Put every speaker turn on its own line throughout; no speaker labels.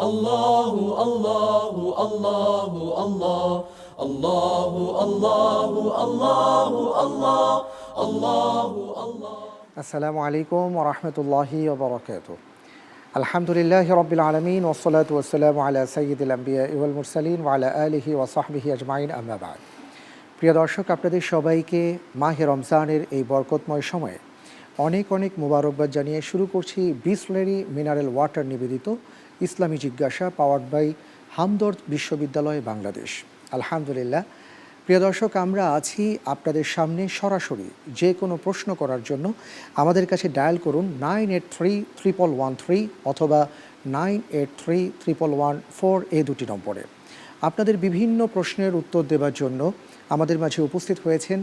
আল্লাহু আল্লাহু আল্লাহু আল্লাহ আল্লাহু আল্লাহু আল্লাহু আল্লাহ আল্লাহু আল্লাহ।
আসসালামু আলাইকুম ওয়া রাহমাতুল্লাহি ওয়া বারাকাতুহু। আলহামদুলিল্লাহি রাব্বিল আলামিন ওয়াসসালাতু ওয়াসসালামু আলা সাইয়্যিদিল আমবিয়া ওয়াল মুরসালিন ওয়া আলা আলিহি ওয়া সাহবিহি আজমাইন, আম্মা বা'দ। প্রিয় দর্শক, আপনাদের সবাইকে মাহে রমজানের এই বরকতময় সময়ে অনেক অনেক মোবারকবাদ জানিয়ে শুরু করছি বিসলেরি মিনারেল ওয়াটার নিবেদিত ইসলামী জিজ্ঞাসা, পাওয়ার্ড বাই হামদর্দ বিশ্ববিদ্যালয় বাংলাদেশ। আলহামদুলিল্লাহ প্রিয় দর্শক, আমরা আছি আপনাদের সামনে সরাসরি। যে কোনো প্রশ্ন করার জন্য আমাদের কাছে ডায়াল করুন 98331113 অথবা 98331114 এই দুটি নম্বরে। আপনাদের বিভিন্ন প্রশ্নের উত্তর দেওয়ার জন্য আমাদের মাঝে উপস্থিত হয়েছেন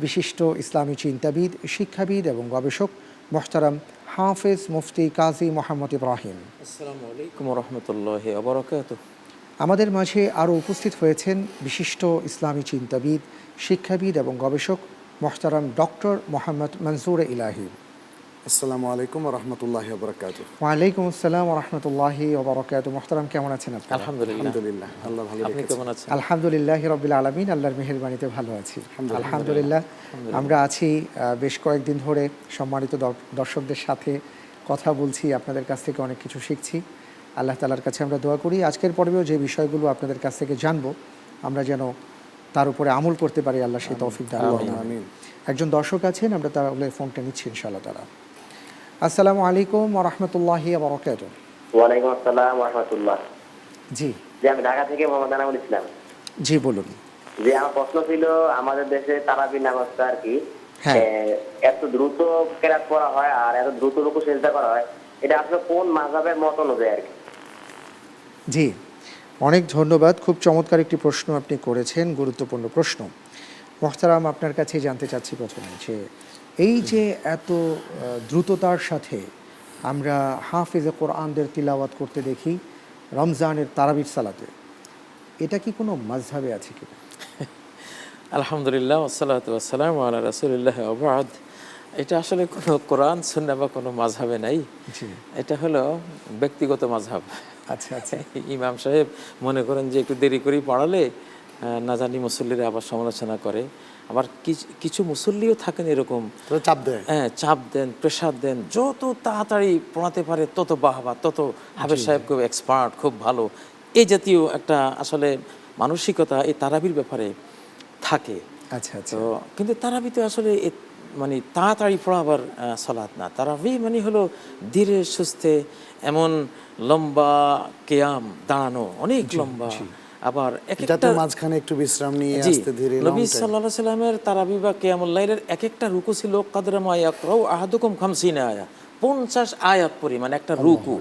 বিশিষ্ট ইসলামী চিন্তাবিদ, শিক্ষাবিদ এবং গবেষক মোহতারাম হাফেজ মুফতি কাজী মোহাম্মদ ইব্রাহিম।
আসসালামু আলাইকুম ওয়া রাহমাতুল্লাহি ওয়া বারাকাতুহু।
আমাদের মাঝে আরও উপস্থিত হয়েছেন বিশিষ্ট ইসলামী চিন্তাবিদ, শিক্ষাবিদ এবং গবেষক মোহতারাম ডক্টর মোহাম্মদ মনজুর ইলাহি।
আসসালামু আলাইকুম ওয়া রাহমাতুল্লাহি ওয়া বারাকাতুহু।
ওয়ালাইকুম আসসালাম ওয়া রাহমাতুল্লাহি ওয়া বারাকাতুহু। মোহতারাম, কেমন আছেন আপনি?
আলহামদুলিল্লাহ,
আল্লাহ ভালো
আপনি
রেখেছেন।
কেমন আছেন?
আলহামদুলিল্লাহি রাব্বিল আলামিন, আল্লাহর মেহেরবানিতে ভালো আছি আলহামদুলিল্লাহ। আমরা আছি বেশ কয়েকদিন ধরে সম্মানিত দর্শকদের সাথে কথা বলছি, আপনাদের কাছ থেকে অনেক কিছু শিখছি। আল্লাহ তাআলার কাছে আমরা দোয়া করি আজকের পর্বেও যে বিষয়গুলো আপনাদের কাছ থেকে জানবো আমরা যেন তার উপরে আমল করতে পারি, আল্লাহ সেই তৌফিক দান করুন।
আমিন।
একজন দর্শক আছেন, আমরা তাহলে ফোনটা নিচ্ছি ইনশাআল্লাহ তাআলা। আসসালামু আলাইকুম ওয়া রাহমাতুল্লাহি ওয়া বারাকাতুহু।
ওয়ালাইকুম আসসালাম ওয়া রাহমাতুল্লাহ।
জি
আমি ঢাকা থেকে মোহাম্মদ আনামুল ইসলাম।
জি বলুন।
আমার প্রশ্ন ছিল, আমাদের দেশে তারাবি নামাজটা আর কি
হ্যাঁ।
এত দ্রুত কেরাত পড়া হয় আর এত দ্রুত রুকু সিজদা করা হয়, এটা আসলে কোন মাযহাবের মত অনুযায়ী আর কি?
জি, অনেক ধন্যবাদ। খুব চমৎকার একটি প্রশ্ন আপনি করেছেন, গুরুত্বপূর্ণ প্রশ্ন। মোহতারাম, আপনার কাছে জানতে চাচ্ছি প্রথমে যে এই যে এত দ্রুততার সাথে আমরা হাফিজে কোরআনদের তিলাওয়াত করতে দেখি রমজানের তারাবির সালাতে, এটা কি কোনো মাযহাবে আছে কিনা?
আলহামদুলিল্লাহ ওয়াসসালাতু ওয়াসসালামু আলা রাসূলিল্লাহ ওয়া বা'দ। এটা আসলে কোনো কোরআন সুন্নাহ বা কোনো মাযহাবে নাই।
জি।
এটা হলো ব্যক্তিগত মাযহাব।
আচ্ছা আচ্ছা।
ইমাম সাহেব মনে করেন যে একটু দেরি করে পড়ালে না জানি মুসল্লিরা আবার সমালোচনা করে। আবার কিছু মুসল্লিও থাকেন এরকম,
চাপ দেয়।
হ্যাঁ, চাপ দেন, প্রেশার দেন, যত তাড়াতাড়ি পড়াতে পারে তত বাহবা, তত হাফেজ সাহেব খুব এক্সপার্ট, খুব ভালো। এই জাতীয় একটা আসলে মানসিকতা এই তারাবির ব্যাপারে থাকে।
আচ্ছা আচ্ছা।
তো কিন্তু তারাবিতে আসলে মানে তাড়াতাড়ি পড়াবার সালাত না। তারাবি মানে হলো ধীরে সুস্থে, এমন লম্বা কেয়াম, দাঁড়ানো অনেক লম্বা। আবার
যাতে মাঝখানে একটু বিশ্রাম নিয়ে আস্তে ধীরে
নবী সাল্লাল্লাহু আলাইহি সাল্লামের তারাবি বা কিয়ামুল লাইলের এক একটা রুকু ছিল কদরে মা ইয়াকরাউ আহাদুকুম 50 আয়াত, 50 আয়াত পরিমাণ একটা রুকু।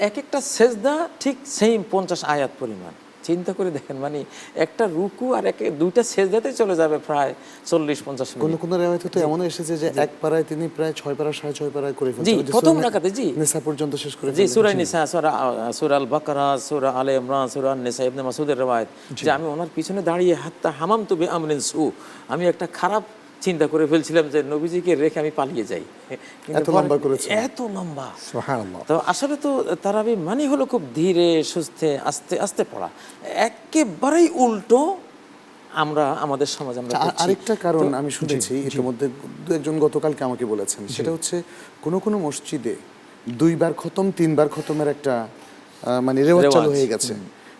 এক একটা সেজদা ঠিক সেম 50 আয়াত পরিমাণ। চিন্তা করে দেখেন, মানে একটা রুকু আর দুইটা সেজদাতে চলে যাবে প্রায় 40-50 মিনিট।
কোন কোন রিওয়ায়াতে তো এমন এসেছে যে এক পারায় তিনি প্রায় 6 পারা 6.5 পারায় করে ফেলছেন।
জি, প্রথম রাকাতে জি
নিসা পর্যন্ত শেষ করে
জি, সূরা নিসা, সূরা আল বাকারা, সূরা আলে ইমরান, সূরা নিসা। ইবনে মাসউদের riwayat যে আমি ওনার পিছনে দাঁড়িয়ে হাত্তা হামামতু বিআমরিন সু, আমি একটা খারাপ চিন্তা করে ফেলছিলাম যে নবীজিকে রেখে আমি পালিয়ে যাই।
এত লম্বা করেছে,
এত লম্বা।
সুবহানাল্লাহ।
তো আসলে তো তারাবি মানে হলো খুব ধীরে সুস্থে আস্তে আস্তে পড়া, একেবারেই উল্টো আমরা আমাদের সমাজ আমরা করছি।
আরেকটা কারণ আমি শুনেছি ইতিমধ্যে দু একজন গতকালকে আমাকে বলেছেন, সেটা হচ্ছে কোন কোন মসজিদে 2 বার খতম 3 বার খতমের একটা মানে রেওয়াজ চালু হয়ে গেছে।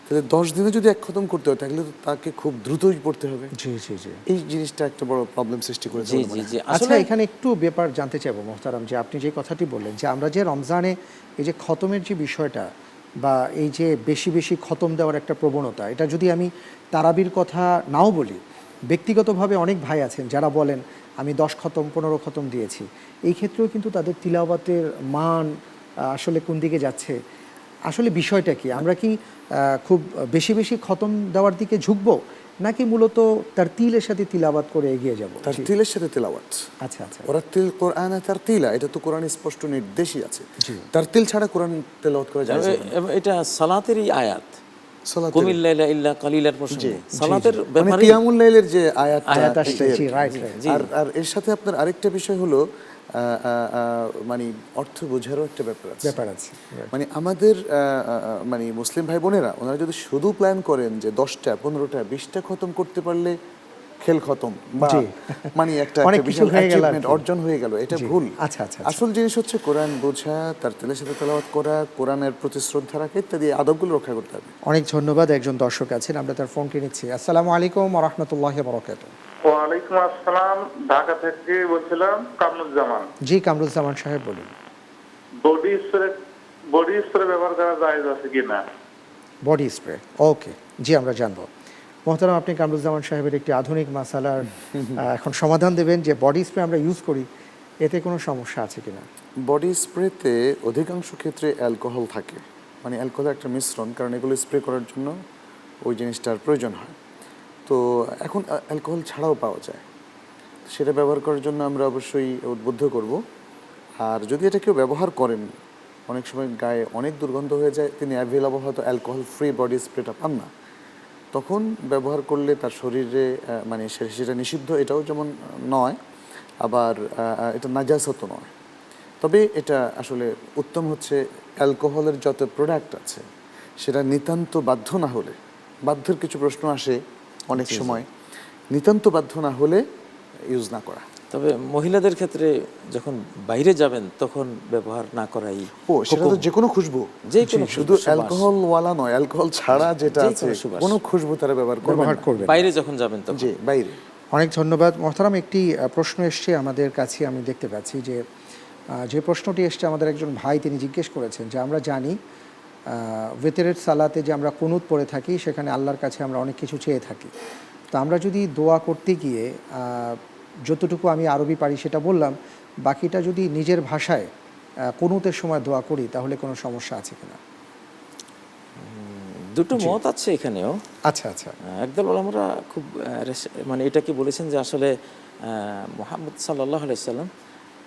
তাহলে 10 দিনে যদি এক খতম করতে হয় তাহলে তো তাকে খুব দ্রুতই পড়তে হবে।
জি জি জি।
এই জিনিসটা একটা বড় প্রবলেম সৃষ্টি করেছে।
জি জি জি।
আচ্ছা, এখানে একটু ব্যাপার জানতে চাইবো মোহতারাম, যে আপনি যে কথাটি বললেন যে আমরা যে রমজানে এই যে খতমের যে বিষয়টা বা এই যে বেশি বেশি খতম দেওয়ার একটা প্রবণতা, এটা যদি আমি তারাবির কথা নাও বলি, ব্যক্তিগতভাবে অনেক ভাই আছেন যারা বলেন আমি 10 খতম 15 খতম দিয়েছি। এই ক্ষেত্রেও কিন্তু তাদের তিলাওয়াতের মান আসলে কোন দিকে যাচ্ছে, আসলে বিষয়টা কি? আমরা কি খুব বেশি বেশি খতম দেওয়ার দিকে ঝুঁকবো, নাকি মূলত তার তিলের সাথে তিলাওয়াত করে এগিয়ে যাব?
তার তিলের সাথে তেলাওয়াত।
আচ্ছা আচ্ছা।
ওরাতিল কোরআন তার তিলা, এটা তো কোরআনে স্পষ্ট নির্দেশই আছে। তার তিল ছাড়া কোরআন তেলাওয়াত করা যায় না।
এটা সালাতেরই আয়াত।
সালাতের
কুমিল লাইলা ইল্লা কালিলার প্রসঙ্গে সালাতের
মানে
ব্যাপারে
কিয়ামুল লাইলের যে আয়াত
আসছে, জি রাইট রাইট।
আর এর সাথে আপনার আরেকটা বিষয় হলো মানে অর্থ বোঝারও একটা ব্যাপার আছে।
ব্যাপার আছে।
মানে আমাদের মানে মুসলিম ভাই বোনেরা ওনারা যদি শুধু প্ল্যান করেন যে 10টা 15টা 20টা খতম করতে পারলে খেল খতম বা
জি।
মানে একটা
অনেক
একটা
কিছু
বিশাল
হয়ে গেল আর
অ্যাচিভমেন্ট
কি।
অর্জন হয়ে গেল, এটা
জি।
ভুল।
আচ্ছা, আচ্ছা, আচ্ছা।
আসল জিনিস হচ্ছে কোরআন বোঝা, তার তেলের সাথে তেলাওয়াত করা, কোরআনের প্রতি শ্রদ্ধা রাখা ইত্যাদি আদবগুলো রক্ষা করতে হবে।
অনেক ধন্যবাদ। একজন দর্শক আছেন, আমরা তার ফোনটি নিচ্ছি। আসসালামু আলাইকুম ওয়া রাহমাতুল্লাহি ওয়া বারাকাতুহু।
ওয়ালাইকুম আসসালাম, ঢাকা থেকে বলছিলাম কামরুজ্জামান।
জি, কামরুজ্জামান সাহেব বলুন।
বডি স্প্রে ব্যবহার করা জায়েজ আছে কিনা?
বডি স্প্রে, ওকে, জি আমরা জানবো। মোহতারাম, আপনি কামরুজ্জামান সাহেবের একটি আধুনিক মাসালার এখন সমাধান দেবেন যে বডি স্প্রে আমরা ইউজ করি, এতে কোনো সমস্যা আছে কিনা?
বডি স্প্রেতে অধিকাংশ ক্ষেত্রে অ্যালকোহল থাকে, মানে অ্যালকোহলের একটা মিশ্রণ, কারণ এগুলো স্প্রে করার জন্য ওই জিনিসটার প্রয়োজন হয়। তো এখন অ্যালকোহল ছাড়াও পাওয়া যায়, সেটা ব্যবহার করার জন্য আমরা অবশ্যই উদ্বুদ্ধ করব। আর যদি এটা কেউ ব্যবহার করেন, অনেক সময় গায়ে অনেক দুর্গন্ধ হয়ে যায়, তিনি অ্যাভেলেবল হয়তো অ্যালকোহল ফ্রি বডি স্প্রেটা পান না, তখন ব্যবহার করলে তার শরীরে মানে সেটা নিষিদ্ধ, এটাও যেমন নয়, আবার এটা নাজাসতও নয়। তবে এটা আসলে উত্তম হচ্ছে অ্যালকোহলের যত প্রোডাক্ট আছে সেটা নিতান্ত বাধ্য না হলে, বাধ্যের কিছু প্রশ্ন আসে অনেক সময়, নিতান্ত বাধ্য না হলে ইউজ না করা।
তবে মহিলাদের ক্ষেত্রে যখন বাইরে যাবেন তখন ব্যবহার না করাই।
সেটা তো যে কোনো খুশবু,
যে কোনো
শুধু অ্যালকোহল ওয়ালা নয়, অ্যালকোহল ছাড়া যেটা
যে
আছে
কোনো সুবাস।
কোনো খুশবু তারা ব্যবহার করবে।
বাইরে যখন যাবেন তখন।
জি, বাইরে।
অনেক ধন্যবাদ মোহতারাম। একটি প্রশ্ন এসছে আমাদের কাছে, আমি দেখতে পাচ্ছি যে প্রশ্নটি এসছে আমাদের একজন ভাই, তিনি জিজ্ঞেস করেছেন যে আমরা জানি ওয়েতরের সালাতে যে আমরা কুনুত পড়ে থাকি, সেখানে আল্লাহর কাছে আমরা অনেক কিছু চেয়ে থাকি। তো আমরা যদি দোয়া করতে গিয়ে যতটুকু আমি আরবি পারি সেটা বললাম, বাকিটা যদি নিজের ভাষায় কুনুতের সময় দোয়া করি, তাহলে কোনো সমস্যা আছে কিনা?
দুটো মত আছে এখানেও।
আচ্ছা আচ্ছা।
একদল ওলামারা খুব মানে এটাকে বলেছেন যে আসলে মুহাম্মদ সাল্লাল্লাহু আলাইহি সাল্লাম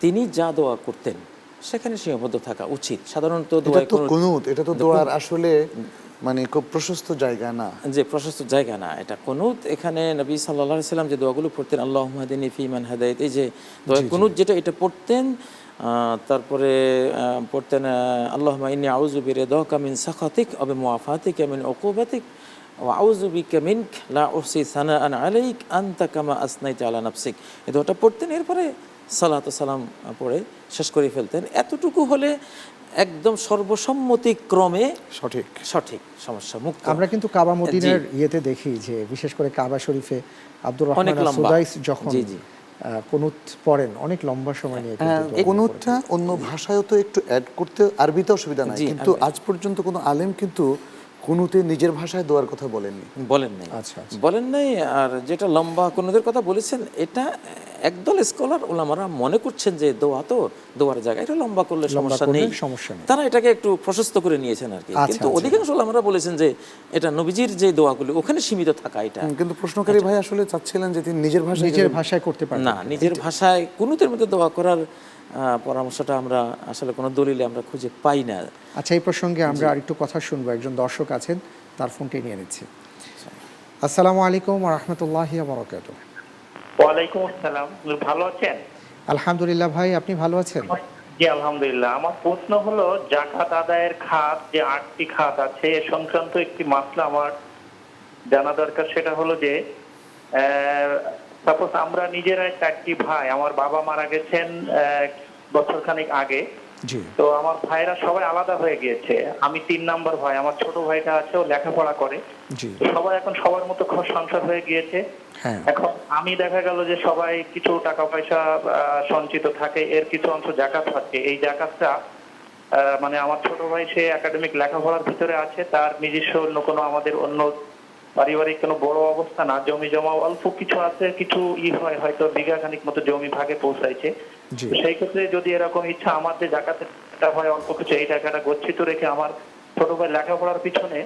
তিনি যা দোয়া করতেন সেখানে সীমাবদ্ধ থাকা উচিত। সাধারণত
এটা তো দোয়ার আসলে মানে খুব প্রশস্ত জায়গা না,
যে প্রশস্ত জায়গা না এটা কুনুত। এখানে নবী সাল্লাল্লাহু আলাইহি সাল্লাম যে দোয়াগুলো পড়তেন, আল্লাহুম্মা হদিনি ফিমান হাদাইত, এই যে দোয়া কুনুত যেটা, এটা পড়তেন। তারপরে পড়তেন আল্লাহুম্মা ইন্নী আউযু বিরিদাকা মিন সাখাতিক ওয়া বিমুআফাতিকা মিন উকুবাতিক ওয়া আউযু বিকা মিনক লা উহসি সানাআন আলাইক আনতা কামা আসনাইতা আলা নাফসিক। এই দোয়াটা পড়তেন, এরপরে সালাতু সালাম পড়ে শেষ করে ফেলতেন। এতটুকু হলে একদম সর্বসম্মতিক্রমে
সঠিক
সমস্যা মুক্ত।
আমরা কিন্তু কাবা মদিনার ইয়েতে দেখি যে বিশেষ করে কাবা শরীফে আব্দুর রহমান সুদাইস যখন কুনুত পড়েন অনেক লম্বা সময় নিয়ে।
কুনুতটা অন্য ভাষায়ও তো একটু অ্যাড করতে, আরবিতে অসুবিধা নাই, কিন্তু আজ পর্যন্ত কোনো আলেম কিন্তু কুনুতে নিজের ভাষায় দোয়ার কথা বলেন নাই।
আচ্ছা,
বলেন নাই। আর যেটা লম্বা কুনুতের কথা বলেছেন, এটা একদল স্কলার ওলামারা মনে করছেন যে দোয়া তো দোয়ার জায়গা, এটা লম্বা করলে সমস্যা নেই, তারা এটাকে একটু প্রশস্ত করে নিয়েছেন আর কি। কিন্তু অধিকাংশ ওলামারা বলেছেন যে এটা নবীজির যে দোয়াগুলো ওখানে সীমিত থাকা এটা।
কিন্তু প্রশ্নকারী ভাই আসলে চাচ্ছিলেন যে তিনি নিজের ভাষায়
করতে পারেন
না, নিজের ভাষায় কুনুতের মধ্যে দোয়া করার পরামর্শটা আমরা আসলে কোনো দলিলে আমরা খুঁজে পাই না।
আচ্ছা, এই প্রসঙ্গে আমরা আরেকটু কথা শুনবো। একজন দর্শক আছেন, তার ফোনটি নিয়ে নিচ্ছি। আসসালামু আলাইকুম ওয়া রাহমাতুল্লাহি ওয়া বারাকাতুহু।
ওয়ালাইকুম আসসালাম, ভালো আছেন?
আলহামদুলিল্লাহ ভাই, আপনি ভালো আছেন?
জি আলহামদুলিল্লাহ। আমার প্রশ্ন হলো যাকাত আদায়ের খাত, যে 8টি খাত আছে, এ সংক্রান্ত একটি মাসলা আমার জানা দরকার। সেটা হলো যে সাপোজ আমরা নিজেরাই 4টি ভাই, আমার বাবা মারা গেছেন বছরখানেক আগে, তো আমার ভাইরা সবাই আলাদা হয়ে গিয়েছে। আমি 3 নাম্বার ভাই, আমার ছোট ভাইটা আছে, ও লেখাপড়া করে। সবাই এখন সবার মতো সংসার হয়ে গিয়েছে। এখন আমি দেখা গেল যে সবাই কিছু টাকা পয়সা সঞ্চিত থাকে, এর কিছু অংশ জাকাত থাকে। এই জাকাতটা মানে আমার ছোট ভাই সে একাডেমিক লেখাপড়ার ভিতরে আছে, তার নিজস্ব অন্য কোনো আমাদের অন্য পারিবারিক কোনো বড় অবস্থা না, জমি জমা অল্প কিছু আছে, কিছু হয় হয়তো বিঘা খানিক মতো জমি ভাগে পৌঁছাইছে। সেই ক্ষেত্রে যদি এরকম ইচ্ছা আমার যে জাকাতটা হয় অল্প কিছু, এই টাকাটা গচ্ছিত রেখে আমার ছোট ভাই লেখাপড়ার পিছনে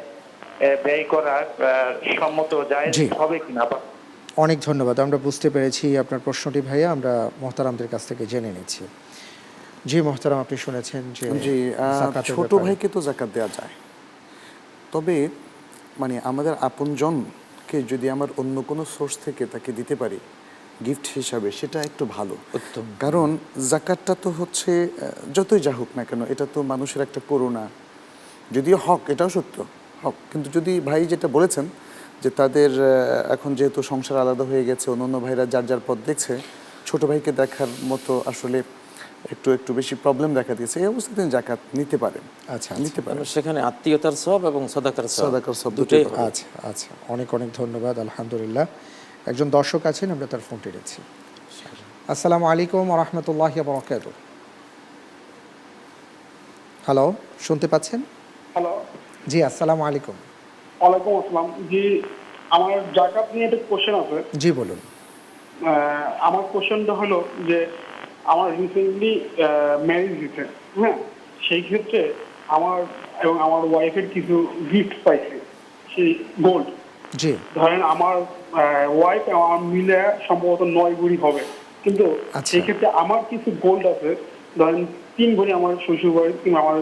ব্যয় করা সম্মত জায়েজ হবে কিনা?
অনেক ধন্যবাদ, আমরা বুঝতে পেরেছি আপনার প্রশ্নটি ভাইয়া। আমরা মোহতারামদের কাছ থেকে জেনে নিচ্ছি। জি মোহতারাম, আপনি শুনেছেন যে
ছোট ভাইকে তো জাকাত দেওয়া যায়, তবে মানে আমাদের আপনজনকে যদি আমার অন্য কোনো সোর্স থেকে তাকে দিতে পারি, গিফট হিসাবে সেটা একটু ভালো।
উত্তম।
কারণ জাকাতটা তো হচ্ছে যতই যা হোক না কেন এটা তো মানুষের একটা করুণা, যদিও হক, এটাও সত্য হক, কিন্তু যদি ভাই যেটা বলেছেন যে তাদের এখন যেহেতু সংসার আলাদা হয়ে গেছে, অন্য ভাইরা যার যার পথ দেখছে, ছোট ভাইকে দেখার মতো আসলে একটু বেশি প্রবলেম দেখা দিয়েছে, এই অবস্থায় তিনি জাকাত নিতে পারেন।
আচ্ছা,
নিতে পারেন।
সেখানে আত্মীয়তার সওয়াব এবং সাদাকার
সাদাকার সওয়াব
দুটোই
দুটোই
হবে।
আচ্ছা আচ্ছা, অনেক অনেক ধন্যবাদ। আলহামদুলিল্লাহ, একজন দর্শক আছেন, আমরা তার ফোনটি নিচ্ছি। আসসালামু আলাইকুম ওয়া রাহমাতুল্লাহি ওয়া বারাকাতুহু। হ্যালো, শুনতে পাচ্ছেন?
হ্যালো,
জি, আসসালামু আলাইকুম।
ওয়ালাইকুম আসসালাম। জি, আমার জাকাত নিয়ে একটা কোশ্চেন আছে।
জি বলুন।
আমার কোশ্চেনটা হলো যে আমার রিসেন্টলি ম্যারেজ হয়েছে, হ্যাঁ, সেই ক্ষেত্রে আমার এবং আমার ওয়াইফের কিছু গিফট পাইছে, সেই গোল্ড।
জি
ধরেন আমার ওয়াইফ আমার মিলে সম্ভবত 9 ভরি হবে, কিন্তু
আচ্ছা।
সেই ক্ষেত্রে আমার কিছু গোল্ড আছে, ধরেন 3 ভরি আমার শ্বশুর বাড়ি কিংবা আমার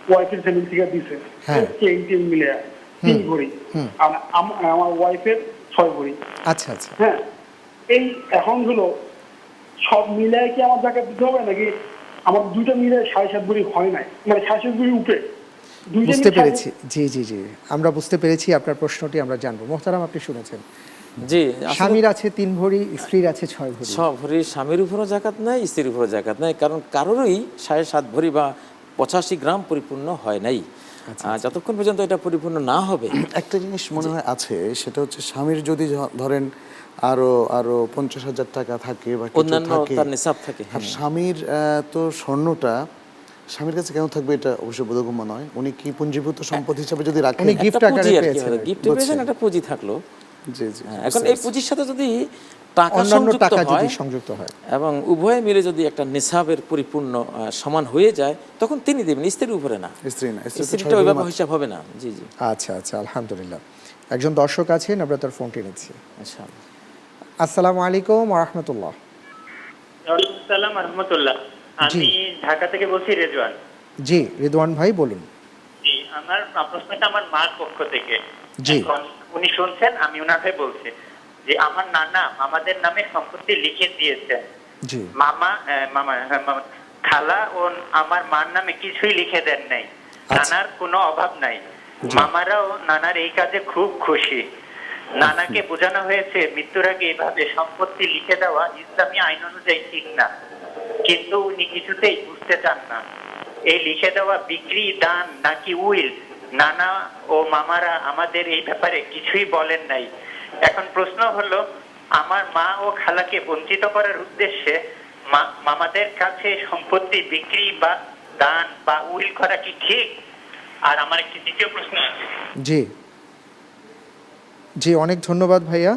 ওয়াইফের ফ্যামিলি থেকে দিছে,
হ্যাঁ।
চেইন মিলে 3 ভরি, আর আমার ওয়াইফের 6 ভরি।
আচ্ছা আচ্ছা,
হ্যাঁ, এই এখন হলো সব মিলায় কি আমার জাকাত দিতে হবে, নাকি আমার দুইটা মিলে 7.5 ভরি হয় নাই, মানে 7.5 ভরি উপরে দুইটা
বুঝতে
মিলে
পেরেছি। জি জি জি, আমরা বুঝতে পেরেছি আপনার প্রশ্নটি, আমরা জানবো। মোহতারাম, আপনি শুনেছেন,
জি, আসলে
স্বামীর আছে 3 ভরি, স্ত্রীর আছে 6 ভরি।
সব ভরি স্বামীর উপরও জাকাত নাই, স্ত্রীর উপরও জাকাত নাই, কারণ কারোরই 7.5 ভরি বা 85 গ্রাম পরিপূর্ণ হয় নাই। যতক্ষণ পর্যন্ত এটা পরিপূর্ণ না হবে।
একটা জিনিস মনে হয় আছে, সেটা হচ্ছে স্বামীর যদি ধরেন আরো 50,000 টাকা থাকে বা কিছু
অন্যান্য
থাকে,
তার নিসাব থাকে,
আর স্বামীর তো স্বর্ণটা স্বামীর কাছে কেন থাকবে, এটা অবশ্য বোধগম্য নয়। উনি কি পুঞ্জীভূত সম্পদ হিসাবে যদি রাখেন,
উনি gift
একটা
আকারে
পুঁজি আর কি
পেয়েছেন
হলো,
আর কি।
গিফট পেয়েছেন, একটা পুঁজি থাকলো।
জি জি,
এখন এই পুঁজির সাথে যদি টাকা
অন্যান্য
সংযুক্ত
টাকা যদি
হয়
সংযুক্ত হয়,
এবং উভয়ে মিলে যদি একটা নিসাবের পরিপূর্ণ সমান হয়ে যায়, তখন তিনি দেবেন, স্ত্রীর উপরে না।
স্ত্রী না, স্ত্রী তো
স্ত্রীটা
6 ভরি
ওইভাবে
মাত্র।
হিসাব হবে না। জি জি,
আচ্ছা আচ্ছা, আলহামদুলিল্লাহ, একজন দর্শক আছেন, আমরা তার ফোনটি নিচ্ছি।
আচ্ছা।
আসসালামু আলাইকুম ওয়া রাহমাতুল্লাহ।
ওয়ালাইকুম আসসালাম রহমতুল্লাহ। আমি ঢাকা থেকে বলছি রেজওয়ান।
জি, রিদওয়ান ভাই বলুন।
জি, আমার প্রশ্নটা আমার মার পক্ষ থেকে।
জি।
এখন উনি শুনছেন, আমি ওনাকে বলছি যে আমার নানা মামাদের নামে সম্পত্তি লিখে দিয়েছেন।
জি
মামা খালা ও আমার মার নামে কিছুই লিখে দেন নাই। নানার কোনো অভাব নাই। মামারাও নানার এই কাজে খুব খুশি। নানাকে বোঝানো হয়েছে মৃত্যুর আগে এভাবে সম্পত্তি লিখে দেওয়া ইসলামী আইন অনুযায়ী ঠিক না, কিন্তু উনি কিছুতেই বুঝতে চান না এই লিখে দেওয়া বিক্রি, দান নাকি উইল। নানা ও মামারা আমাদের এই ব্যাপারে কিছুই বলেন নাই। এখন প্রশ্ন হলো, আমার মা ও খালাকে বঞ্চিত করার উদ্দেশ্যে মামাদের কাছে সম্পত্তি বিক্রি বা দান বা উইল করা কি ঠিক? আর আমার একটি দ্বিতীয় প্রশ্ন আছে।
জি জি, অনেক ধন্যবাদ ভাইয়া,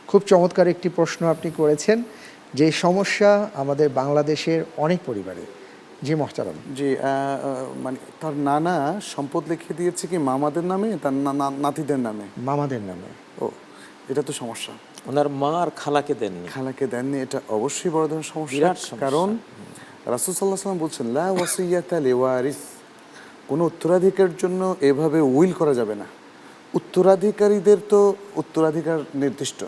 খুব চমৎকার একটি প্রশ্ন আপনি করেছেন। যে সমস্যা আমাদের বাংলাদেশের অনেক পরিবারে। জি মোহতারাম।
জি, মানে তার নানা সম্পদ লিখে দিয়েছে কি মামাদের নামে, তার নাতিদের নামে?
মামাদের নামে।
ও, এটা তো সমস্যা।
ওনার মা আর খালাকে দেননি।
খালাকে দেননি, এটা অবশ্যই বড় ধরনের সমস্যা।
বিরাট সমস্যা।
কারণ রাসূল সাল্লাল্লাহু আলাইহি ওয়াসাল্লাম বলছেন, লা ওয়াসিয়াতা লিওয়ারিস, কোনো উত্তরাধিকারের জন্য এভাবে উইল করা যাবে না। উত্তরাধিকারীদের তো উত্তরাধিকার নির্দিষ্ট,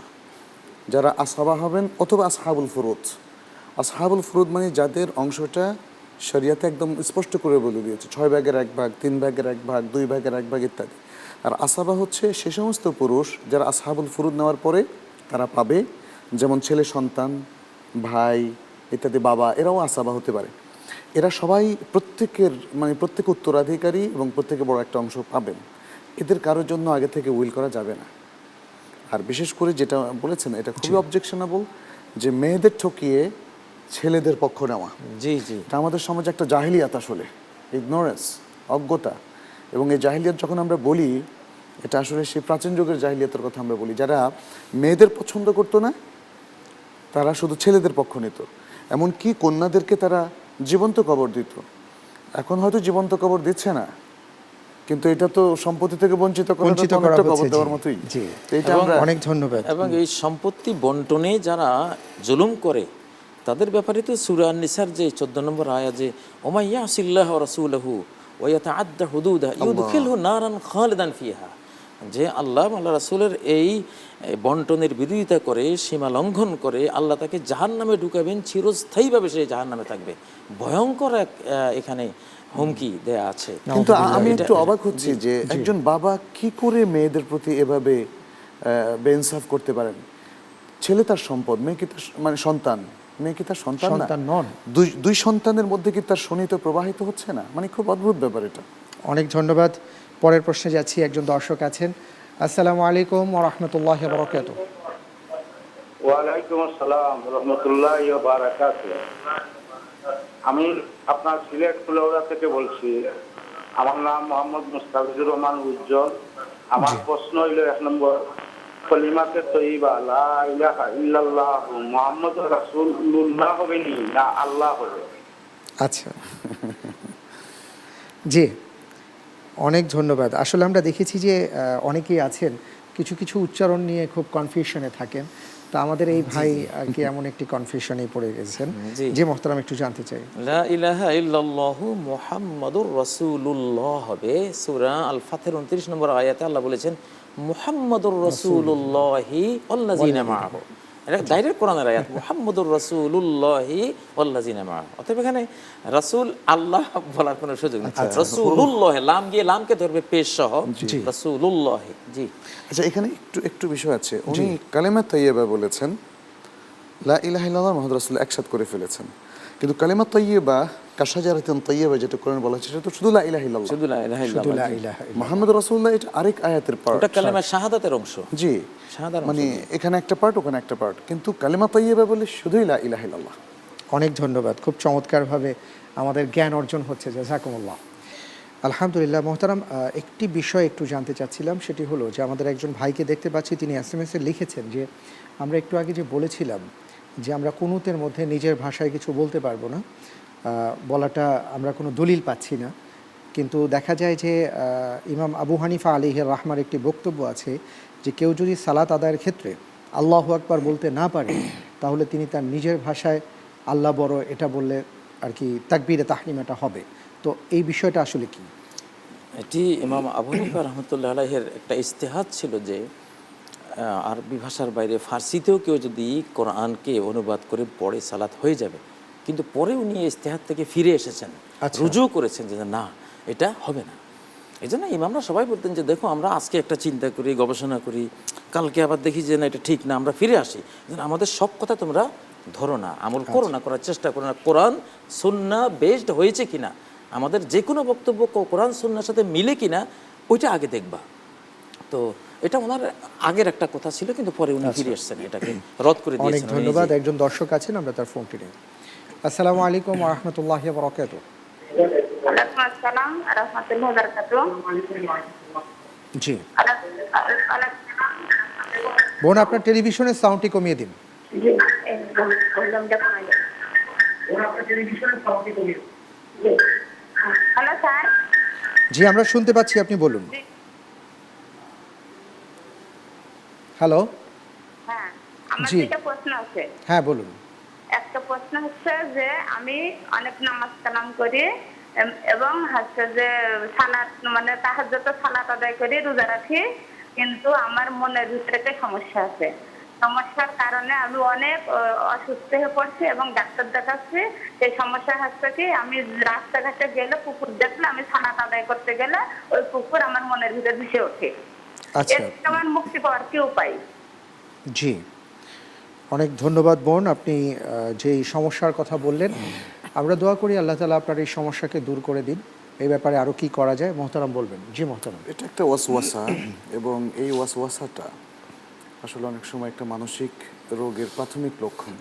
যারা আসহাবা হবেন অথবা আসহাবুল ফুরুদ। আসহাবুল ফুরুদ মানে যাদের অংশটা শরিয়াতে একদম স্পষ্ট করে বলে দিয়েছে, 6 ভাগের 1 ভাগ, 3 ভাগের 1 ভাগ, 2 ভাগের 1 ভাগ ইত্যাদি। আর আসহাবা হচ্ছে সে সমস্ত পুরুষ যারা আসহাবুল ফুরুদ নেওয়ার পরে তারা পাবে, যেমন ছেলে সন্তান, ভাই ইত্যাদি, বাবা, এরাও আসহাবা হতে পারে। এরা সবাই প্রত্যেক উত্তরাধিকারী এবং প্রত্যেকে বড় একটা অংশ পাবেন। এদের কারোর জন্য আগে থেকে উইল করা যাবে না। আর বিশেষ করে যেটা বলেছেন এটা খুবই অবজেকশনেবল, যে মেয়েদের ঠকিয়ে ছেলেদের পক্ষ নেওয়া।
জি জি,
এটা আমাদের সমাজে একটা জাহিলিয়াত, আসলে ইগনোরেন্স, অজ্ঞতা। এবং এই জাহিলিয়াত যখন আমরা বলি, এটা আসলে সেই প্রাচীন যুগের জাহিলিয়াতের কথা আমরা বলি, যারা মেয়েদের পছন্দ করতো না, তারা শুধু ছেলেদের পক্ষ নিত। এমনকি কন্যাদেরকে তারা জীবন্ত কবর দিত। এখন হয়তো জীবন্ত কবর দিচ্ছে না, কিন্তু এটা তো সম্পত্তি থেকে বঞ্চিত করা কবর দেওয়ার মতোই।
জি,
তো এটা আমরা
অনেক ধন্যবাদ।
এবং এই সম্পত্তি বন্টনে যারা জুলুম করে তাদের ব্যাপারে তো সূরা আন-নিসার যে 14 নম্বর আয়াত, যে ওমা ইয়াসিল্লাহ ওয়া রাসূলহু ওয়া ইয়াতাআদ্দা হুদুদা ইউদখিলহু নারান খালিদান ফিহা, যে আল্লাহ রাসূলের এই বন্টনের বিরোধিতা করে, সীমা লঙ্ঘন করে আল্লাহ তাকে জাহান্নামে ঢুকাবেন, চিরস্থায়ীভাবে সে জাহান্নামে থাকবে। ভয়ঙ্কর এক এখানে হুমকি দেয়া আছে।
কিন্তু আমি একটু অবাক হচ্ছি যে একজন বাবা কি করে মেয়েদের প্রতি এভাবে বেইনসাফ করতে পারেন? ছেলে তার সম্পদ, মেয়ে কি তার মানে সন্তান, মেয়ে কি তার সন্তান না?
সন্তান নন।
দুই সন্তানের মধ্যে কি তার শোণিত প্রবাহিত হচ্ছে না? মানে খুব অদ্ভুত ব্যাপার এটা।
অনেক ধন্যবাদ। পরের প্রশ্নে যাচ্ছি, একজন দর্শক আছেন। আসসালামু আলাইকুম ওয়া রাহমাতুল্লাহি ওয়া বারাকাতুহু।
ওয়ালাইকুম আসসালাম রহমতুল্লাহি ওয়া বারাকাতুহু। আমি আপনার সিলেট ফুলৌড়া থেকে বলছি। আমার নাম মোহাম্মদ মুস্তাফিজুর রহমান উজ্জ্বল। আমার প্রশ্ন হইল 1 নম্বর, কলিমাতে তয়্যিবা লা ইলাহা ইল্লাল্লাহ মুহাম্মাদুর রাসূলুল্লাহ হবে না আল্লাহ হবে?
আচ্ছা, জি, অনেক ধন্যবাদ। আসলে আমরা দেখেছি যে অনেকেই আছেন কিছু কিছু উচ্চারণ নিয়ে খুব কনফিউশনে থাকেন। তো আমাদের এই ভাই আর কি এমন একটি কনফিউশনে পড়ে গেছেন। যে মোহতারাম একটু জানতে চাই।
লা ইলাহা ইল্লাল্লাহু মুহাম্মাদুর রাসূলুল্লাহ হবে। সূরা আল ফাতহির 29 নম্বর আয়াতে আল্লাহ বলেছেন মুহাম্মাদুর রাসূলুল্লাহি ওয়াল্লাযিনা মাআহু। এটা ডাইরেক্ট কোরআনের আয়াত, মুহাম্মাদুর রাসূলুল্লাহি ওয়াল্লাযিনা মাআহু। অতএব এখানে রাসূল আল্লাহ বলার কোনো সুযোগ নেই। রাসূলুল্লাহ লাম গিয়ে লামকে ধরবে পেশ সহ, রাসূলুল্লাহ। জি,
আচ্ছা, এখানে একটু বিষয় আছে। উনি কালেমা তাইয়্যিবা বলেছেন, লা ইলাহা ইল্লাল্লাহ মুহাম্মাদুর রাসূলুল্লাহ একসাথে করে ফেলেছেন। কিন্তু কালেমা তাইয়্যিবা কাশাজারাতিন তাইয়্যিবা যেটা কোরআনে বলা হচ্ছে সেটা তো শুধু লা ইলাহা ইল্লাল্লাহ,
শুধু লা ইলাহা ইল্লাল্লাহ।
মুহাম্মাদুর রাসূলুল্লাহ এটা আরেক আয়াতের পার্ট।
ওটা কালেমা শাহাদাতের অংশ।
জি,
শাহাদার
মানে এখানে একটা পার্ট, ওখানে একটা পার্ট, কিন্তু কালেমা তাইয়্যিবা বলে শুধুই লা ইলাহা ইল্লাল্লাহ।
অনেক ধন্যবাদ, খুব চমৎকারভাবে আমাদের জ্ঞান অর্জন হচ্ছে, জাযাকুমুল্লাহ। আলহামদুলিল্লাহ। মোহতারাম, একটি বিষয় একটু জানতে চাচ্ছিলাম, সেটি হলো যে আমাদের একজন ভাইকে দেখতে পাচ্ছি, তিনি এসএমএসে লিখেছেন যে আমরা একটু আগে যে বলেছিলাম যে আমরা কুনুতের মধ্যে নিজের ভাষায় কিছু বলতে পারবো না, বলাটা আমরা কোনো দলিল পাচ্ছি না। কিন্তু দেখা যায় যে ইমাম আবু হানিফা আলাইহির রাহমার একটি বক্তব্য আছে যে কেউ যদি সালাত আদায়ের ক্ষেত্রে আল্লাহু আকবার বলতে না পারে, তাহলে তিনি তার নিজের ভাষায় আল্লাহ বড় এটা বললে আর কি তাকবীরে তাহরিমাটা হবে। তো এই বিষয়টা আসলে কি?
এটি ইমাম আবু হানিফা রহমতুল্লাহ আলাইহির একটা ইজতিহাদ ছিল যে আরবি ভাষার বাইরে ফার্সিতেও কেউ যদি কোরআনকে অনুবাদ করে পড়ে সালাত হয়ে যাবে। কিন্তু পরে উনি ইজতিহাদ থেকে ফিরে এসেছেন, রুজু করেছেন যে না, এটা হবে না। এই জন্য ইমামরা সবাই বলতেন যে দেখো আমরা আজকে একটা চিন্তা করি, গবেষণা করি, কালকে আবার দেখি যে না এটা ঠিক না, আমরা ফিরে আসি। আমাদের সব কথা তোমরা ধরো না, আমল করো না, করার চেষ্টা করো না, কোরআন সুন্নাহ বেসড হয়েছে কিনা, আমাদের যে কোনো বক্তব্য কোরআন সুন্নাহর সাথে মিলে কিনা ওইটা আগে দেখবা। তো এটা ওনার আগের একটা কথা ছিল, কিন্তু পরে উনি ফিরে এসেছেন, এটাকে রদ করে দিয়েছেন।
অনেক ধন্যবাদ। একজন দর্শক আছেন, আমরা তার ফোনটি নিই। আসসালামু আলাইকুম ওয়া রাহমাতুল্লাহি ওয়া বারাকাতুহু।
ওয়ালাইকুম আসসালাম ওয়া রাহমাতুল্লাহি ওয়া বারাকাতুহু।
জি বোন, আপনার টেলিভিশনের সাউন্ডটি কমিয়ে দিন।
জি, একদম ভলিউমটা কমাই দিন। আপনার টেলিভিশনের সাউন্ডটি কমিয়ে দিন। জি, হ্যালো স্যার।
জি, আমরা শুনতে পাচ্ছি, আপনি বলুন।
হ্যালো। হ্যাঁ, আমার একটা প্রশ্ন আছে।
হ্যাঁ, বলুন।
একটা প্রশ্ন হচ্ছে যে আমি অনেক নামাজ কালাম করি এবং হচ্ছে যে সালাত মানে তাহাজ্জুদের সালাত আদায় করি, রোজা রাখি, কিন্তু আমার মনের ভিতরে একটা সমস্যা আছে। সমস্যার কারণে আমি অনেক অসুস্থ হয়ে পড়ছি এবং ডাক্তার দেখাচ্ছি। সেই সমস্যা হচ্ছে কি, আমি রাস্তাঘাটে গেলে পুকুর দেখলে, আমি সালাত আদায় করতে গেলে ওই পুকুর আমার মনের ভিতরে ভেসে ওঠে।
আচ্ছা,
এর থেকে আমার মুক্তি পাওয়ার কি উপায়?
জি, অনেক ধন্যবাদ বোন, আপনি যে সমস্যার কথা বললেন। আমরা দোয়া করি আল্লাহ তাআলা আপনার এই সমস্যাকে দূর করে দিন। এই ব্যাপারে আরও কি করা যায় মোহতারাম বলবেন। জি মোহতারাম।
এটা একটা ওয়াসওয়াসা, এবং এই ওয়াসওয়াসাটা আসলে অনেক সময় একটা মানসিক রোগের প্রাথমিক লক্ষণ।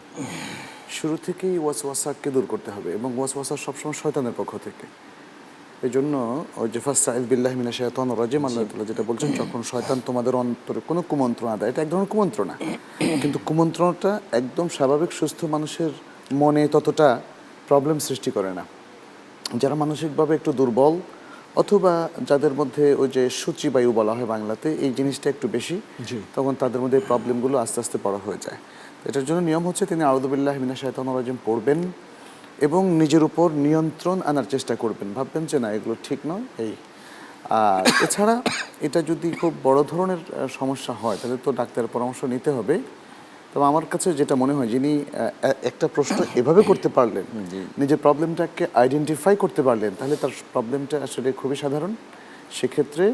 শুরু থেকেই ওয়াসওয়াসাকে দূর করতে হবে, এবং ওয়াসওয়াসা সবসময় শয়তানের পক্ষ থেকে। এই জন্য ওই যে ফাস্তাইজ বিল্লাহি মিনাশ শাইতানির রাজিম, আল্লাহ তাআলা যেটা বলছেন, যখন শয়তান তোমাদের অন্তরে কোনো কুমন্ত্রণা দেয়, এটা এক ধরনের কুমন্ত্রণা, কিন্তু কুমন্ত্রণাটা একদম স্বাভাবিক সুস্থ মানুষের মনে ততটা প্রবলেম সৃষ্টি করে না। যারা মানসিকভাবে একটু দুর্বল, অথবা যাদের মধ্যে ওই যে সূচিবায়ু বলা হয় বাংলাতে, এই জিনিসটা একটু বেশি, তখন তাদের মধ্যে প্রবলেমগুলো আস্তে আস্তে বড় হয়ে যায়। এটার জন্য নিয়ম হচ্ছে তিনি আউযু বিল্লাহি মিনাশ শাইতানির রাজিম পড়বেন এবং নিজের উপর নিয়ন্ত্রণ আনার চেষ্টা করবেন। ভাববেন যে না, এগুলো ঠিক নয়, এই আর এছাড়া এটা যদি খুব বড় ধরনের সমস্যা হয় তাহলে তো ডাক্তারের পরামর্শ নিতে হবে। তবে আমার কাছে যেটা মনে হয়, যিনি একটা প্রশ্ন এভাবে করতে পারলেন, নিজের প্রবলেমটাকে আইডেন্টিফাই করতে পারলেন, তাহলে তার প্রবলেমটা আসলে খুবই সাধারণ। সেক্ষেত্রে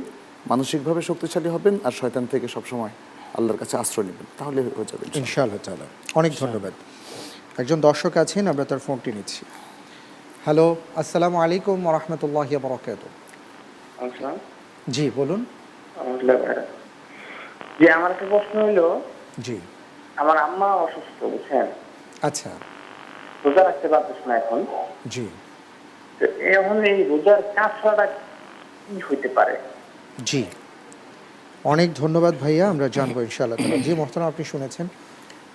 মানসিকভাবে শক্তিশালী হবেন আর শয়তান থেকে সবসময় আল্লাহর কাছে আশ্রয় নেবেন, তাহলে হয়ে যাবে
ইনশাআল্লাহ তাআলা। অনেক ধন্যবাদ। একজন দর্শক আছেন, আমরা তার ফোনটি নিচ্ছি। হ্যালো, আসসালামু আলাইকুম ওয়া রাহমাতুল্লাহি ওয়া বারাকাতুহু।
আচ্ছা,
জি বলুন।
যে আমার একটা প্রশ্ন হলো,
জি
আমার আম্মা অসুস্থ, বুঝছেন?
আচ্ছা।
রোজা রাখতে পারতেছ না এখন।
জি।
তো এখন এই রোজার কাফারাটা কি হইতে পারে?
জি, অনেক ধন্যবাদ ভাইয়া, আমরা জানবো ইনশাআল্লাহ তাআলা। জি মোহতারাম, আপনি শুনেছেন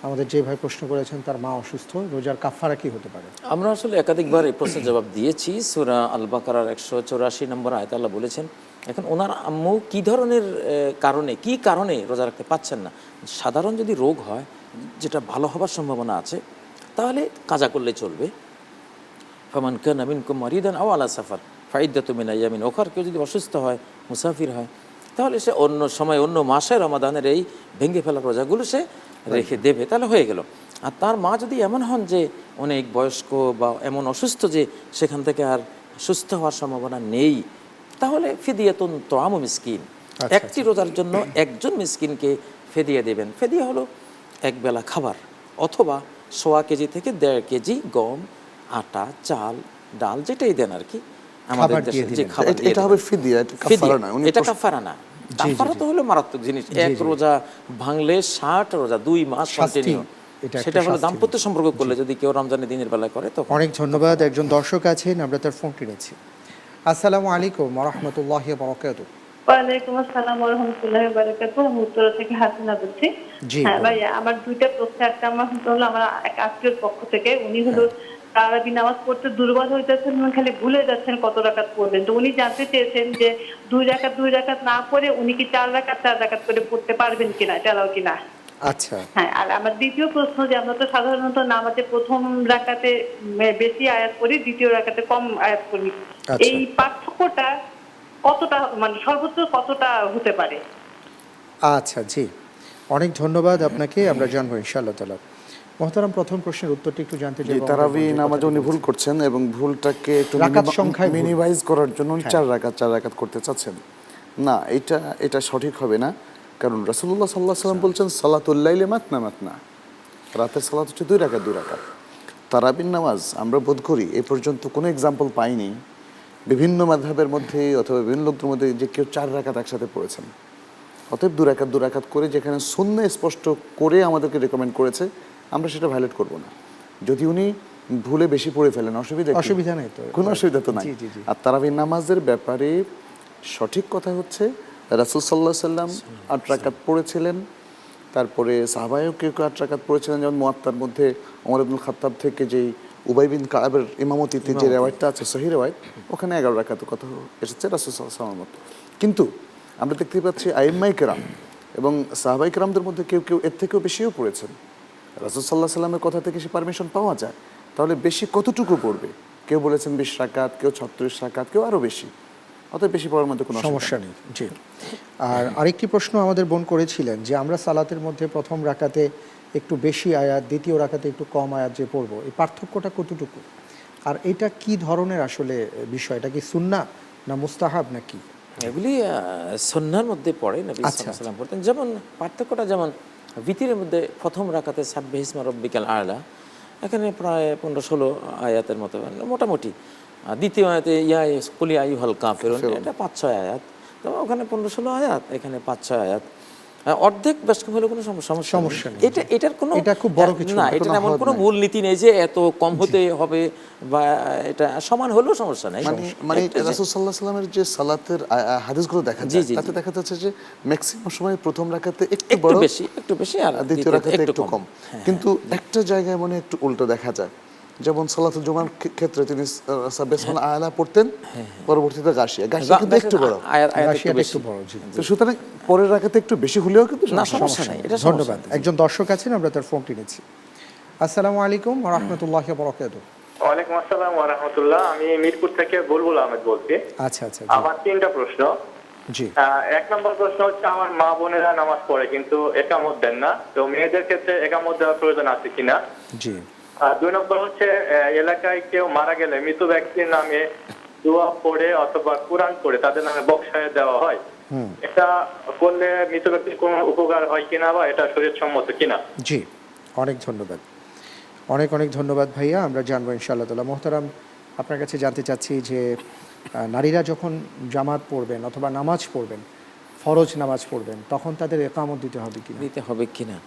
আমাদের যে ভাই প্রশ্ন করেছেন তার মা অসুস্থ, রোজার কাফারা কি হতে পারে?
আমরা আসলে একাধিকবার এই প্রশ্নের জবাব দিয়েছি। সূরা আল বাকারার 184 নম্বর আয়াতে আল্লাহ বলেছেন, এখন ওনার আম্মু কি ধরনের কারণে রোজা রাখতে পাচ্ছেন না। সাধারণ যদি রোগ হয় যেটা ভালো হবার সম্ভাবনা আছে তাহলে কাজা করলে চলবে। ফামান কানা মিনকুম মারিদান আও আলা সাফার ফাইদ্দাতুম মিন আইয়ামিন উখর। কেউ যদি অসুস্থ হয়, মুসাফির হয়, তাহলে সে অন্য সময় অন্য মাসে রমাদানের এই ভেঙে ফেলা রোজাগুলো সে রেখে দেবে, তাহলে হয়ে গেল। আর তার মা যদি এমন হন যে অনেক বয়স্ক বা এমন অসুস্থ যে সেখান থেকে আর সুস্থ হওয়ার সম্ভাবনা নেই, তাহলে ফিদিয়াতুন তাআমু মিসকিন, একটি রোজার জন্য একজন মিসকিনকে ফিদিয়া দেবেন। ফিদিয়া হলো এক বেলা খাবার, অথবা 1.25 কেজি থেকে 1.5 কেজি গম, আটা, চাল, ডাল, যেটাই দেন আর কি আমাদের দেশে যে খাবার।
এটা হবে ফিদিয়া, এটা কাফারা না।
এটা কাফারা না। কাফারা তো হলো মারাত্মক জিনিস। এক রোজা ভাঙলে 60 রোজা 2 মাস কন্টিনিউ, সেটা হলো দাম্পত্য সম্পর্ক করলে যদি কেউ রমজানের দিনের বেলায় করে। তো
অনেক ধন্যবাদ। একজন দর্শক আছেন, আমরা তার ফোনটি নিচ্ছি। আসসালামু আলাইকুম ওয়া রাহমাতুল্লাহি ওয়া বারাকাতুহু।
ওয়ালাইকুম আসসালাম ওয়া রাহমাতুল্লাহি ওয়া বারাকাতুহু। আমি উত্তরা থেকে হাসিনা বলছি। হ্যাঁ ভাইয়া, আমার দুইটা প্রশ্ন। একটা আমার হলো আমার এক আত্মীয়র পক্ষ থেকে, উনি হলো তারাবি নামাজ পড়তে দুর্বল হইতেছেন, খালি ভুলে যাচ্ছেন কত রাকাত পড়বেন। তো উনি জানতে চেয়েছেন যে 2 রাকাত না পড়ে উনি কি 4 রাকাত করে পড়তে পারবেন কিনা, এটা এলাও কিনা।
আচ্ছা।
হ্যাঁ, আর আমার দ্বিতীয় প্রশ্ন যে আমরা তো সাধারণত নামাজে প্রথম রাকাতে বেশি আয়াত পড়ি, দ্বিতীয় রাকাতে কম আয়াত পড়ি। এই পার্থক্যটা কতটা, মানে সর্বোচ্চ কতটা হতে পারে?
আচ্ছা, জি অনেক ধন্যবাদ আপনাকে, আমরা জানবো ইনশাআল্লাহ তাআলা। মোহতারাম, প্রথম প্রশ্নের উত্তরটি একটু জানতে চাই।
তারাবি নামাজে উনি ভুল করছেন এবং ভুলটাকে একটু মিনিমাইজ করার জন্য উনি 4 রাকাত করতে চাচ্ছেন। না, এটা সঠিক হবে না, কারণ রাসূলুল্লাহ সাল্লাল্লাহু আলাইহি ওয়াসাল্লাম বলছেন সালাতুল লাইলি মাতনা মাতনা, রাতের সালাত হচ্ছে 2 রাকাত। তারাবির নামাজ আমরা বোধ করি এ পর্যন্ত কোনো এক্সাম্পল পাইনি বিভিন্ন মাযহাবের মধ্যে অথবা বিভিন্ন লোকদের মধ্যে যে কেউ 4 রাকাত একসাথে পড়েছেন। অতএব 2 রাকাত করে যেখানে সুন্নাহ স্পষ্ট করে আমাদেরকে রেকমেন্ড করেছে, আমরা সেটা ভায়োলেট করব না। যদি উনি ভুলে বেশি পড়ে ফেলেন, অসুবিধা নেই তো, কোনো অসুবিধা তো নাই। আর তারাবির নামাজের ব্যাপারে সঠিক কথা হচ্ছে রাসূল সাল্লাল্লাহু আলাইহি ওয়াসাল্লাম 8 রাকাত পড়েছিলেন, তারপরে সাহাবায়েও কেউ 8 রাকাত পড়েছিলেন। যেমন মুয়াত্তার মধ্যে ওমর ইবনুল খাত্তাব থেকে যেই উবাই বিন কাবের ইমামতিতে যে রিওয়ায়াতটা আছে, সহিহ রিওয়ায়াত, ওখানে 11 রাকাতের কথা এসেছে রাসূল সাল্লাল্লাহু আলাইহি ওয়াসাল্লামের মতো। কিন্তু আমরা দেখতে পাচ্ছি আইম্মায়ে কেরাম এবং সাহাবায়ে কেরামদের মধ্যে কেউ কেউ এর থেকেও বেশিও পড়েছেন। রাসূল সাল্লাল্লাহু আলাইহি ওয়াসাল্লামের কথা থেকে সে পারমিশন পাওয়া যায়। তাহলে বেশি কতটুকু পড়বে? কেউ বলেছেন 20 রাকাত, কেউ 36 রাকাত, কেউ আরও বেশি। অতএব বেশি পড়ার মধ্যে কোনো
সমস্যা নেই। জি। আর আরেকটি প্রশ্ন আমাদের বোন করেছিলেন যে আমরা সালাতের মধ্যে প্রথম রাকাতে একটু বেশি আয়াত, দ্বিতীয় রাকাতে একটু কম আয়াত যে পড়বো, এই পার্থক্যটা কতটুকু? আর এটা কি ধরনের আসলে বিষয়? এটা কি সুন্নাহ না মুস্তাহাব না কি?
এগুলি সুন্নাহর মধ্যে পড়ে। নবী সাল্লাল্লাহু আলাইহি ওয়াসাল্লাম পড়তেন। যেমন পার্থক্যটা যেমন ভিতরের মধ্যে প্রথম রাকাতে সাব্বিহ ইসমা রাব্বিকাল আ'লা, এখানে প্রায় 15-16 আয়াতের মতো মোটামুটি। দ্বিতীয় আয়াতে কুল ইয়া আইয়ুহাল কাফিরুন, এটা 5-6 আয়াত। তো ওখানে 15-16 আয়াত, এখানে 5-6 আয়াত। অর্ধেক বেশ হলে কোনো সমস্যা নেই। এটার কোনো, এটা খুব বড় কিছু না। এটা এমন কোনো মূল নীতি নেই যে এত কম হতে হবে বা এটা সমান হলেও সমস্যা নাই।
মানে রাসূল সাল্লাল্লাহু আলাইহি ওয়াসাল্লামের যে সালাতের হাদিসগুলো দেখা যায়, তাতে দেখা যাচ্ছে যে ম্যাক্সিমাম সময় প্রথম রাকাতে একটু
বেশি আর
দ্বিতীয় রাকাতে একটু কম। কিন্তু একটা জায়গায় মনে একটু উল্টো দেখা যায়, যেমন সালাতুল জুমার ক্ষেত্রে তিনি সাব্বিহ ইসমা আ'লা পড়তেন, পরবর্তীতে গাশিয়া কিন্তু একটু বড়, তো সুতরাং পরের রাকাতে একটু বেশি হলেও কিন্তু
সমস্যা নাই।
ধন্যবাদ। একজন দর্শক আছেন, আমরা তার ফোনটি নিচ্ছি। আসসালামু আলাইকুম ওয়া রাহমাতুল্লাহি ওয়া বারাকাতুহু।
ওয়ালাইকুম আসসালাম ওয়া রাহমাতুল্লাহ। আমি মিরপুর থেকে বুলবুল আহমেদ বলছি।
আচ্ছা আচ্ছা,
আমার 3টা প্রশ্ন।
জি।
1 নম্বর প্রশ্ন হচ্ছে, আমার মা বোনেরা নামাজ পড়ে কিন্তু একামত দেন না, তো মেয়েদের ক্ষেত্রে একামত দেওয়ার প্রয়োজন আছে কিনা?
জি।
আর 2 নম্বর হচ্ছে, এলাকায় কেউ মারা গেলে মৃত ব্যক্তির নামে দোয়া পড়ে অথবা কোরআন পড়ে তাদের নামে বক্সায় দেওয়া হয়, এটা করলে মৃত ব্যক্তির কোনো উপকার হয় কিনা বা এটা শরীয়তসম্মত কিনা?
জি, অনেক ধন্যবাদ, অনেক অনেক ধন্যবাদ ভাইয়া। আমরা জানবো ইনশাআল্লাহ তাআলা। মোহতারাম, আপনার কাছে জানতে চাচ্ছি যে নারীরা যখন জামাত পড়বেন অথবা নামাজ পড়বেন, ফরজ নামাজ পড়বেন, তখন তাদের একামত দিতে হবে কিনা?
দিতে হবে কিনা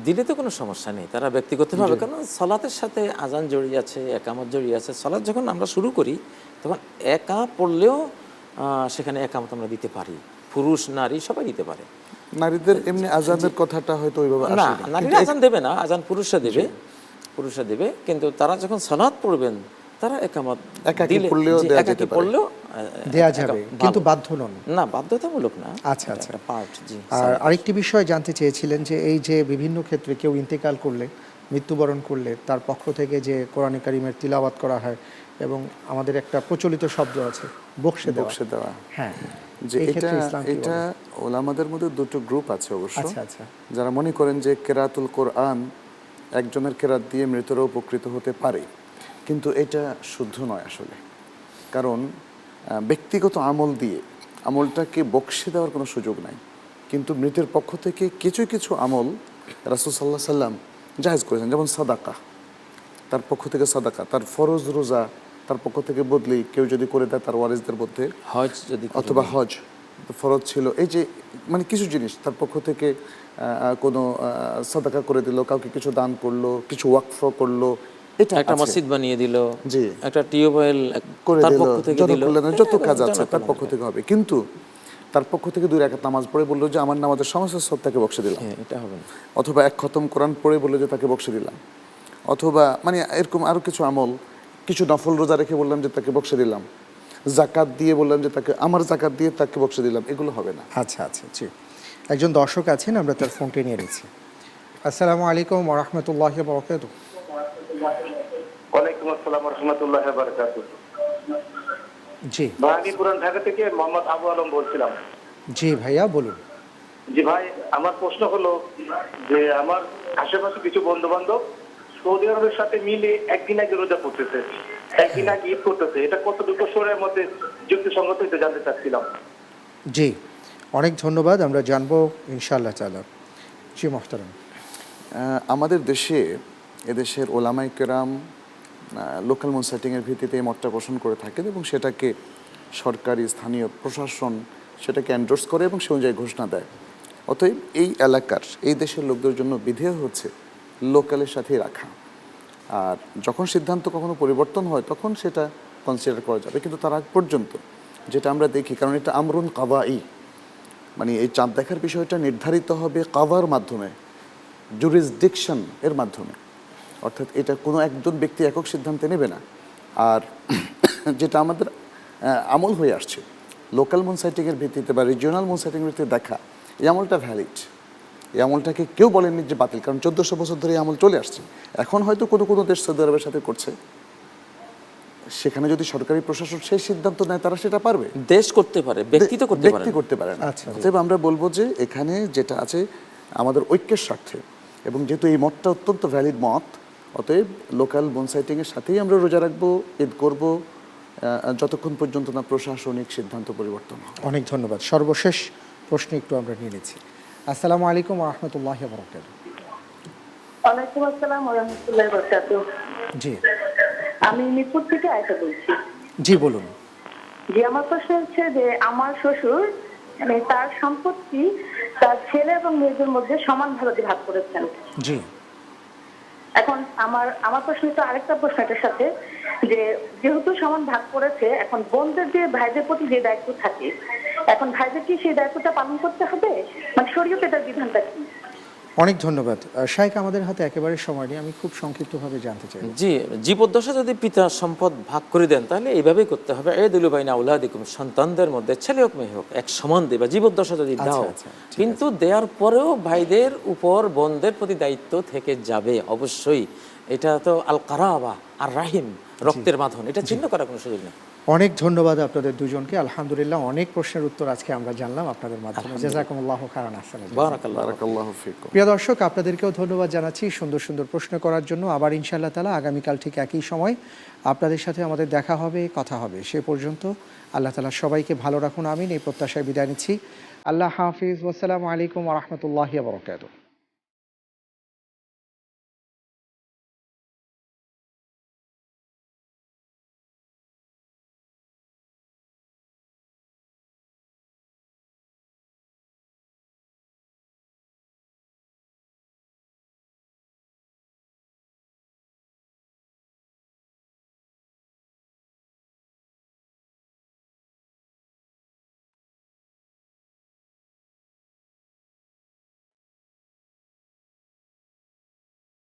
দিলে তো কোনো সমস্যা নেই, তারা ব্যক্তিগতভাবে, কারণ সালাতের সাথে আজান জড়িয়ে আছে, একামত জড়িয়ে আছে। সালাত যখন আমরা শুরু করি তখন একা পড়লেও সেখানে একামত আমরা দিতে পারি, পুরুষ নারী সবাই দিতে পারে।
নারীদের এমনি আজানের কথাটা হয়তো ওইভাবে আসে
না,
না,
নারীরা আজান দেবে না, আজান পুরুষরা দেবে, পুরুষরা দেবে, কিন্তু তারা যখন সালাত পড়বেন তারা একামত দিলে একাকি পড়লেও
দেয়া যাবে, কিন্তু বাধ্য নন।
না, বাধ্যতামূলক না।
আচ্ছা আচ্ছা,
পার্ট। জি।
আর আরেকটি বিষয় জানতে চেয়েছিলেন যে এই যে বিভিন্ন ক্ষেত্রে কেউ ইন্তেকাল করলে, মৃত্যুবরণ করলে তার পক্ষ থেকে যে কোরআনে কারিমের তিলাওয়াত করা হয়, এবং আমাদের একটা প্রচলিত শব্দ আছে বকশে দেওয়া। হ্যাঁ,
যে এটা ওলামাদের মধ্যে দুটো গ্রুপ আছে অবশ্য।
আচ্ছা আচ্ছা,
যারা মনে করেন যে কেরাতুল কোরআন একজনের কেরাত দিয়ে মৃতরা উপকৃত হতে পারে, কিন্তু এটা শুদ্ধ নয় আসলে। কারণ ব্যক্তিগত আমল দিয়ে আমলটাকে বকশে দেওয়ার কোনো সুযোগ নাই, কিন্তু মৃতের পক্ষ থেকে কিছু কিছু আমল রাসূল সাল্লাল্লাহু আলাইহি সাল্লাম জায়েজ করেছেন। যেমন সাদাকা, তার পক্ষ থেকে সাদাকা, তার ফরজ রোজা তার পক্ষ থেকে বদলি কেউ যদি করে দেয় তার ওয়ারিসদের মধ্যে,
হজ যদি,
অথবা হজ ফরজ ছিল, এই যে মানে কিছু জিনিস তার পক্ষ থেকে কোনো সাদাকা করে দিল, কাউকে কিছু দান করলো, কিছু ওয়াকফ করলো, এটা
একটা মসজিদ বানিয়ে দিল,
জি,
একটা টিউবওয়েল
করে
তার
দিল,
পক্ষ থেকে দিল,
যত কাজ আছে তার পক্ষ থেকে হবে। কিন্তু তার পক্ষ থেকে 2 রাকাত নামাজ পড়ে বললো যে আমার নামাজের সমস্ত সব তাকে বকশে দিলাম,
এটা হবে না।
অথবা 1 খতম কোরআন পড়ে বললো যে তাকে বকশে দিলাম, অথবা মানে এরকম আরো কিছু আমল, কিছু নফল রোজা রেখে বললাম যে তাকে বকশে দিলাম, জাকাত দিয়ে বললাম যে তাকে আমার জাকাত দিয়ে তাকে বকশে দিলাম, এগুলো হবে না।
আচ্ছা আচ্ছা, জি। একজন দর্শক আছেন, আমরা তার ফোনটি নিয়ে নিচ্ছি। আসসালামু আলাইকুম ওয়া রাহমাতুল্লাহি ওয়া বারাকাতুহু।
ওয়ালাইকুম আসসালাম ওয়া রাহমাতুল্লাহি ওয়া বারাকাতুহু।
জি,
আমি পুরান ঢাকা থেকে মোহাম্মদ আবু আলম বলছিলাম।
জি ভাইয়া বলুন।
জি ভাই, আমার প্রশ্ন হলো যে আমার আশেপাশে কিছু বন্ধু বান্ধব সৌদি আরবের সাথে মিলে একদিন আগে রোজা করতেছে, একদিন আগে ঈদ করতেছে, এটা কতটুকু শরীরের মধ্যে যুক্তিসঙ্গত এটা জানতে চাচ্ছিলাম।
জি, অনেক ধন্যবাদ, আমরা জানবো ইনশাআল্লাহ তাআলা। জি মোহতারাম,
আমাদের দেশে, এদেশের ওলামায়ে কেরাম লোকাল মুন সেটিংয়ের ভিত্তিতে এই মতটা পোষণ করে থাকেন, এবং সেটাকে সরকারি স্থানীয় প্রশাসন সেটাকে এন্ডোর্স করে এবং সে অনুযায়ী ঘোষণা দেয়। অতএব এই এলাকার, এই দেশের লোকদের জন্য বিধেয় হচ্ছে লোকালের সাথেই রাখা। আর যখন সিদ্ধান্ত কখনো পরিবর্তন হয় তখন সেটা কনসিডার করা যাবে, কিন্তু তার আগ পর্যন্ত যেটা আমরা দেখি, কারণ এটা আমরুন কাদাই, মানে এই চাঁদ দেখার বিষয়টা নির্ধারিত হবে কাদার মাধ্যমে, জুরিসডিকশন এর মাধ্যমে, অর্থাৎ এটা কোনো একজন ব্যক্তি একক সিদ্ধান্তে নেবে না। আর যেটা আমাদের আমল হয়ে আসছে লোকাল মুন সাইটিংয়ের ভিত্তিতে বা রিজিওনাল মুন সাইটিংয়ের ভিত্তিতে দেখা, এই আমলটা ভ্যালিড, এই আমলটাকে কেউ বলেননি যে বাতিল, কারণ 1400 বছর ধরে এই আমল চলে আসছে। এখন হয়তো কোনো কোনো দেশ সৌদি আরবের সাথে করছে, সেখানে যদি সরকারি প্রশাসন সেই সিদ্ধান্ত নেয় তারা সেটা পারবে,
দেশ করতে পারে, ব্যক্তি তো করতে পারে না।
আচ্ছা,
অতএব আমরা বলবো যে এখানে যেটা আছে আমাদের ঐক্যের স্বার্থে, এবং যেহেতু এই মতটা অত্যন্ত ভ্যালিড মত, অতএব লোকাল মুন সাইটিংয়ের সাথেই আমরা রোজা রাখবো, ঈদ করবো, যতক্ষণ পর্যন্ত না প্রশাসনিক সিদ্ধান্ত পরিবর্তন হয়।
অনেক ধন্যবাদ। সর্বশেষ প্রশ্ন একটু আমরা নিয়ে নিচ্ছি। আসসালামু আলাইকুম ওয়া রাহমাতুল্লাহি ওয়া বারাকাতুহু।
ওয়ালাইকুম আসসালাম ওয়া রাহমাতুল্লাহি ওয়া বারাকাতুহু।
জি,
আমি মিরপুর থেকে আয়েশা বলছি।
জি বলুন।
জি, আমার প্রশ্ন হচ্ছে যে আমার শ্বশুর মানে তার সম্পত্তি তার ছেলে এবং মেয়েদের মধ্যে সমানভাবে ভাগ করেছেন।
জি,
এখন আমার প্রশ্ন তো আরেকটা প্রশ্ন এটার সাথে, যে যেহেতু সমান ভাগ করেছে, এখন বোনদের যে ভাইদের প্রতি যে দায়িত্ব থাকে, এখন ভাইদের কি সেই দায়িত্বটা পালন করতে হবে, মানে শরীয়তে এটার বিধানটা কি?
অনেক ধন্যবাদ। শাইখ, আমাদের হাতে একেবারে সময় নেই, আমি খুব সংক্ষিপ্তভাবে জানতে চাই।
জি, জীবদ্দশা যদি পিতা সম্পদ ভাগ করে দেন তাহলে এইভাবেই করতে হবে, এদুলু বাইনা আউলাদিকুম, সন্তানদের মধ্যে ছেলে হোক মেয়ে হোক এক সমান দেবা, জীবদ্দশা যদি দাও। কিন্তু দেওয়ার পরেও ভাইদের উপর বোনদের প্রতি দায়িত্ব থেকে যাবে অবশ্যই, এটা তো আল কারাবা আর রাহিম, রক্তের বাঁধন, এটা চিহ্ন করার কোনো সুযোগ নেই।
অনেক ধন্যবাদ আপনাদের দুজনকে। আলহামদুলিল্লাহ অনেক প্রশ্নের উত্তর আজকে আমরা জানলাম আপনাদের মাধ্যমে। জাযাকুমুল্লাহু খাইরান।
বারাকাল্লাহু ফিকুম।
প্রিয় দর্শক, আপনাদেরকেও ধন্যবাদ জানাচ্ছি সুন্দর সুন্দর প্রশ্ন করার জন্য। আবার ইনশাআল্লাহ তাআলা আগামীকাল ঠিক একই সময় আপনাদের সাথে আমাদের দেখা হবে, কথা হবে। সে পর্যন্ত আল্লাহ তাআলা সবাইকে ভালো রাখুন, আমিন, এই প্রত্যাশায় বিদায় নিচ্ছি। আল্লাহ হাফিজ। ওয়াসসালামু আলাইকুম ওয়া রাহমাতুল্লাহি ওয়া বারাকাতুহু।